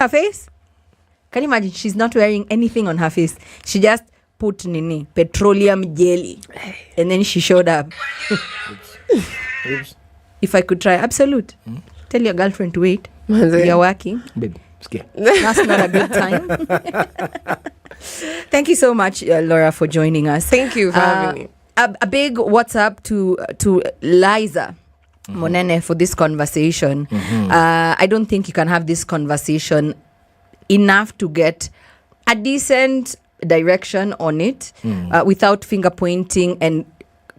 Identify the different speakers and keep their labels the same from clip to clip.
Speaker 1: her face? Can you imagine? She's not wearing anything on her face. She just put petroleum jelly. And then she showed up.
Speaker 2: Oops.
Speaker 1: If I could try, absolute. Tell your girlfriend to wait. You're working.
Speaker 2: Babe, scared.
Speaker 1: That's not a good time. Thank you so much, Laura, for joining us.
Speaker 3: Thank you for having me.
Speaker 1: A big what's up to Liza Monene for this conversation. I don't think you can have this conversation enough to get a decent direction on it without finger pointing and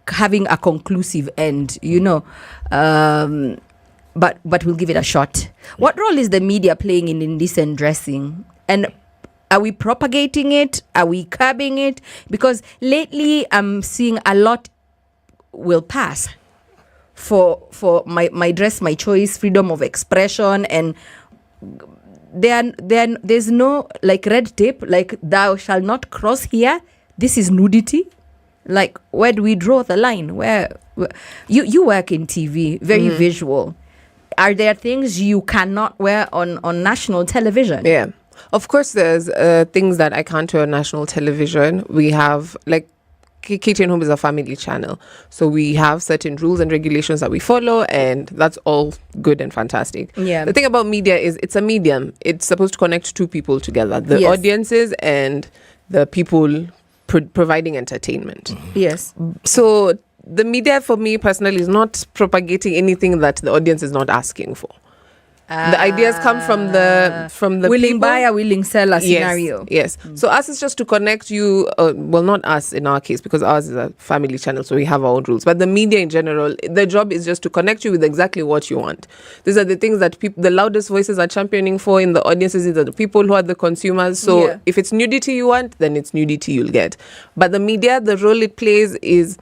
Speaker 1: having a conclusive end, but we'll give it a shot. What role is the media playing in indecent dressing? And are we propagating it? Are we curbing it? Because lately I'm seeing a lot will pass for my dress, my choice, freedom of expression, and there's no like red tape, like thou shall not cross here. This is nudity. Like, where do we draw the line? Where you work in TV, very visual. Are there things you cannot wear on national television?
Speaker 3: Yeah. Of course, there's things that I can't wear on national television. We have, like, Kitchen Home is a family channel. So we have certain rules and regulations that we follow, and that's all good and fantastic.
Speaker 1: Yeah.
Speaker 3: The thing about media is it's a medium. It's supposed to connect two people together, the
Speaker 1: Yes.
Speaker 3: audiences and the people providing entertainment.
Speaker 1: Yes.
Speaker 3: So the media, for me personally, is not propagating anything that the audience is not asking for. The ideas come from the
Speaker 1: willing
Speaker 3: people.
Speaker 1: buyer, willing seller scenario.
Speaker 3: Yes. So us is just to connect you. Well, not us in our case, because ours is a family channel, so we have our own rules. But the media in general, the job is just to connect you with exactly what you want. These are the things that the loudest voices are championing for in the audiences. These are the people who are the consumers. So if it's nudity you want, then it's nudity you'll get. But the media, the role it plays is,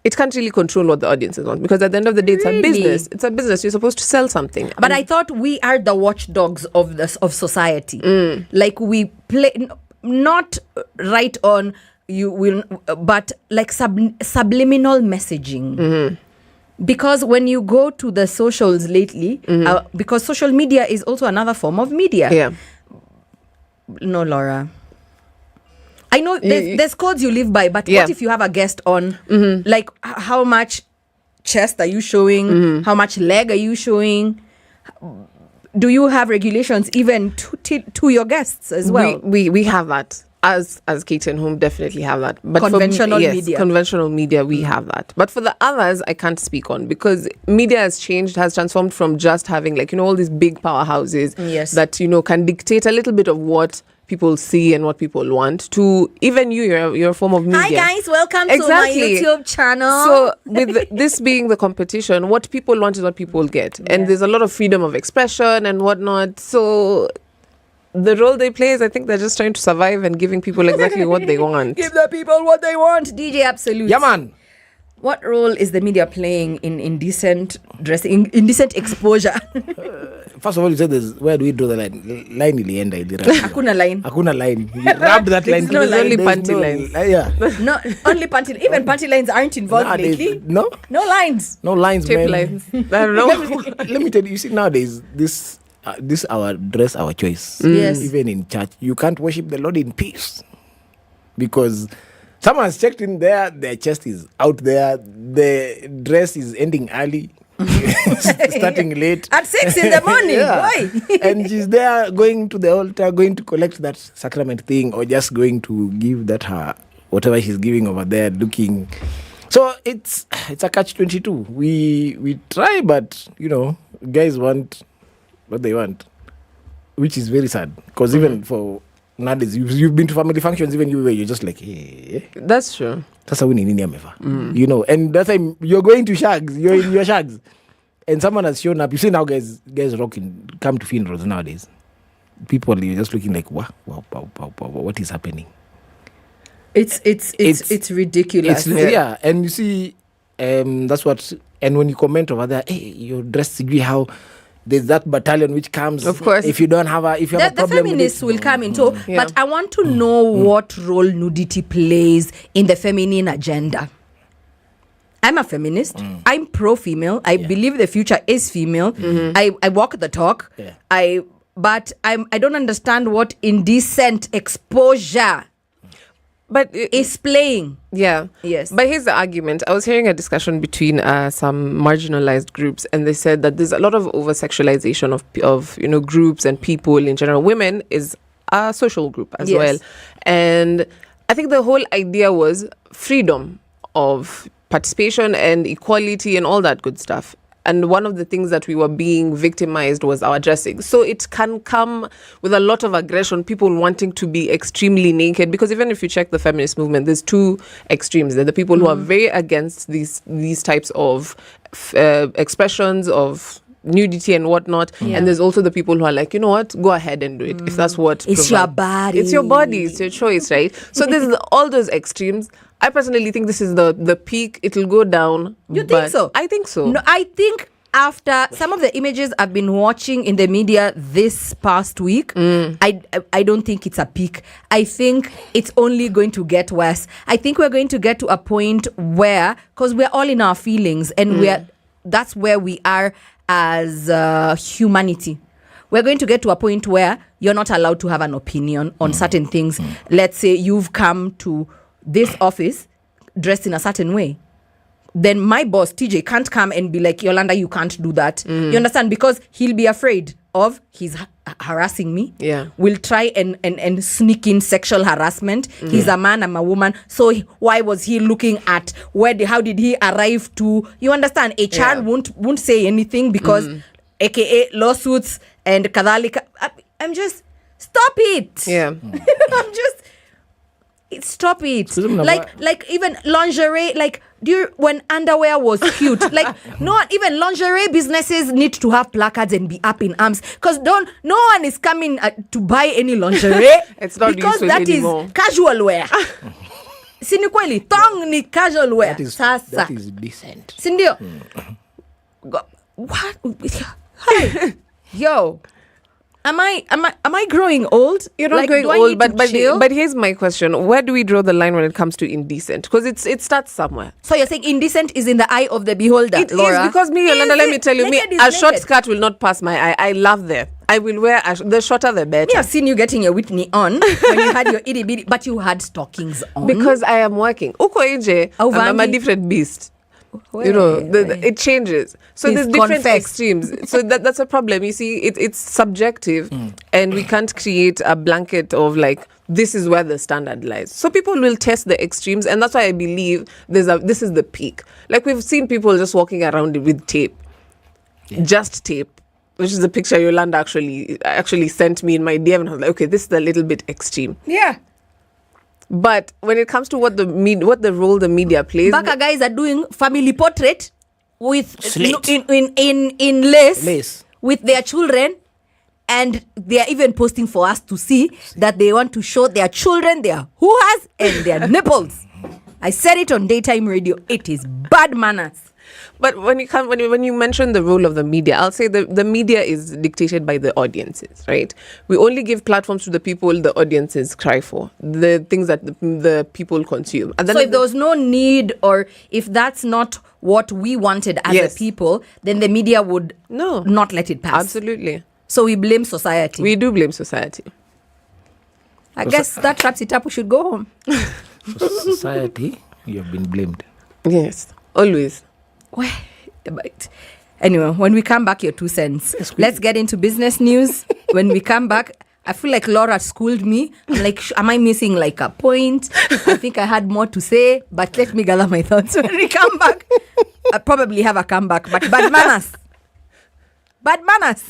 Speaker 3: it can't really control what the audiences want, because at the end of the day, it's a business. It's a business. You're supposed to sell something.
Speaker 1: But I thought we are the watchdogs of society. Like, we play not right on you will, but like subliminal messaging. Because when you go to the socials lately, because social media is also another form of media.
Speaker 3: Yeah.
Speaker 1: No, Laura. I know there's codes you live by, but what if you have a guest on? Like, how much chest are you showing? How much leg are you showing? Do you have regulations even to your guests as well?
Speaker 3: We have that. As Kitchen Home, definitely have that. But
Speaker 1: conventional
Speaker 3: media, we have that. But for the others, I can't speak on, because media has transformed from just having, like, all these big powerhouses that, can dictate a little bit of what people see and what people want, to even you're a form of media.
Speaker 1: Hi guys, welcome to my YouTube channel.
Speaker 3: So with this being the competition, what people want is what people get. And there's a lot of freedom of expression and whatnot. So the role they play is, I think they're just trying to survive and giving people exactly what they want.
Speaker 1: Give the people what they want. DJ Absolute.
Speaker 2: Yeah, man.
Speaker 1: What role is the media playing in indecent dressing, indecent exposure?
Speaker 2: First of all, you said where do we draw the line? Line ilienda.
Speaker 1: Hakuna line.
Speaker 2: Hakuna line. You rubbed that line.
Speaker 1: No line.
Speaker 3: Only panty lines.
Speaker 2: Yeah.
Speaker 1: No, only panty. Even panty lines aren't involved lately.
Speaker 2: No?
Speaker 1: No lines.
Speaker 2: No lines,
Speaker 3: Tape
Speaker 2: man.
Speaker 3: lines. I don't know.
Speaker 2: Let me tell you, see, nowadays, this our dress, our choice.
Speaker 1: Yes.
Speaker 2: Even in church, you can't worship the Lord in peace, because someone has checked in there, their chest is out there, the dress is ending early, starting late.
Speaker 1: At 6 in the morning. Why?
Speaker 2: And she's there going to the altar, going to collect that sacrament thing, or just going to give that her whatever she's giving over there, looking. So it's a catch-22. We try, but guys want what they want, which is very sad, because even for nowadays, you've been to family functions, even you're just like, hey.
Speaker 3: That's true.
Speaker 2: That's how we need ameva. And that time you're going to shags, you're in your shags, and someone has shown up. You see now, guys rocking, come to funerals nowadays. People are just looking like, wow, what is happening?
Speaker 1: It's ridiculous.
Speaker 2: Yeah, and you see, that's what. And when you comment over there, hey, you're dressed how. There's that battalion which comes.
Speaker 3: Of course.
Speaker 2: If you have a problem,
Speaker 1: the feminists will come into. But I want to know what role nudity plays in the feminine agenda. I'm a feminist. I'm pro-female. I believe the future is female. I walk the talk.
Speaker 2: Yeah.
Speaker 1: I but I don't understand what indecent exposure
Speaker 3: But
Speaker 1: is playing.
Speaker 3: yeah.
Speaker 1: Yes.
Speaker 3: But here's the argument. I was hearing a discussion between some marginalized groups, and they said that there's a lot of over-sexualization of groups and people in general. Women is a social group as
Speaker 1: Yes.
Speaker 3: well. And I think the whole idea was freedom of participation and equality and all that good stuff. And one of the things that we were being victimized was our dressing. So it can come with a lot of aggression, people wanting to be extremely naked. Because even if you check the feminist movement, there's two extremes. There are the people who are very against these types of expressions of nudity and whatnot.
Speaker 1: Yeah.
Speaker 3: And there's also the people who are like, you know what, go ahead and do it. If that's what...
Speaker 1: It's your body.
Speaker 3: It's your body. It's your choice, right? So there's all those extremes. I personally think this is the peak. It'll go down.
Speaker 1: You think so?
Speaker 3: I think so.
Speaker 1: No, I think after some of the images I've been watching in the media this past week, I don't think it's a peak. I think it's only going to get worse. I think we're going to get to a point where, because we're all in our feelings, and that's where we are as humanity. We're going to get to a point where you're not allowed to have an opinion on certain things. Let's say you've come to this office dressed in a certain way. Then my boss, TJ, can't come and be like, Yolanda, you can't do that. You understand? Because he'll be afraid of he's harassing me.
Speaker 3: Yeah.
Speaker 1: Will try and sneak in sexual harassment. He's a man, I'm a woman. So why was he looking at how did he arrive to, you understand? A child won't say anything because AKA lawsuits and kadhalika. I'm just, stop it.
Speaker 3: Yeah.
Speaker 1: I'm just, stop it. Like even lingerie, like when underwear was cute, like even lingerie businesses need to have placards and be up in arms, because no one is coming to buy any lingerie.
Speaker 3: It's not
Speaker 1: because
Speaker 3: useful
Speaker 1: that
Speaker 3: anymore.
Speaker 1: is casual wear. Sini kweli thong ni casual wear.
Speaker 2: That is decent.
Speaker 1: Sindio. What? Hey, yo. Am I growing old?
Speaker 3: You're not growing old, but here's my question: where do we draw the line when it comes to indecent? Because it starts somewhere.
Speaker 1: So you're saying indecent is in the eye of the beholder,
Speaker 3: It
Speaker 1: Laura?
Speaker 3: is, because me, Yolanda, let me tell you,
Speaker 1: Naked
Speaker 3: a
Speaker 1: is
Speaker 3: short
Speaker 1: naked.
Speaker 3: skirt will not pass my eye. I love them. I will wear the shorter the better.
Speaker 1: Me, I've seen you getting your Whitney on when you had your itty bitty, but you had stockings on.
Speaker 3: Because I am working. Openje, I'm a different beast. It changes. So
Speaker 1: Please
Speaker 3: there's different
Speaker 1: confess.
Speaker 3: extremes. So that's a problem. You see, it's subjective, and we can't create a blanket of like, this is where the standard lies. So people will test the extremes, and that's why I believe this is the peak. Like, we've seen people just walking around with tape, just tape, which is the picture Yolanda actually sent me in my DM, and I was like, okay, this is a little bit extreme.
Speaker 1: Yeah.
Speaker 3: But when it comes to what the role the media plays,
Speaker 1: Baka guys are doing family portrait with
Speaker 2: Slate.
Speaker 1: in lace
Speaker 2: Lace.
Speaker 1: with their children, and they are even posting for us to see that they want to show their children their hoo-has and their nipples. I said it on daytime radio. It is bad manners.
Speaker 3: but when you mention the role of the media, I'll say the media is dictated by the audiences, right? We only give platforms to the people the audiences cry for, the things that the people consume. And then
Speaker 1: So if there was no need, or if that's not what we wanted as
Speaker 3: Yes.
Speaker 1: a people, then the media would not let it pass.
Speaker 3: Absolutely.
Speaker 1: So we blame society.
Speaker 3: We do blame society.
Speaker 1: I guess that wraps it up. We should go home.
Speaker 2: So society, you have been blamed.
Speaker 3: Yes, always.
Speaker 1: But anyway, when we come back, your 2 cents. Let's get into business news. When we come back, I feel like Laura schooled me. I'm like, am I missing like a point? I think I had more to say, but let me gather my thoughts. When we come back, I probably have a comeback, but bad manners. Bad manners.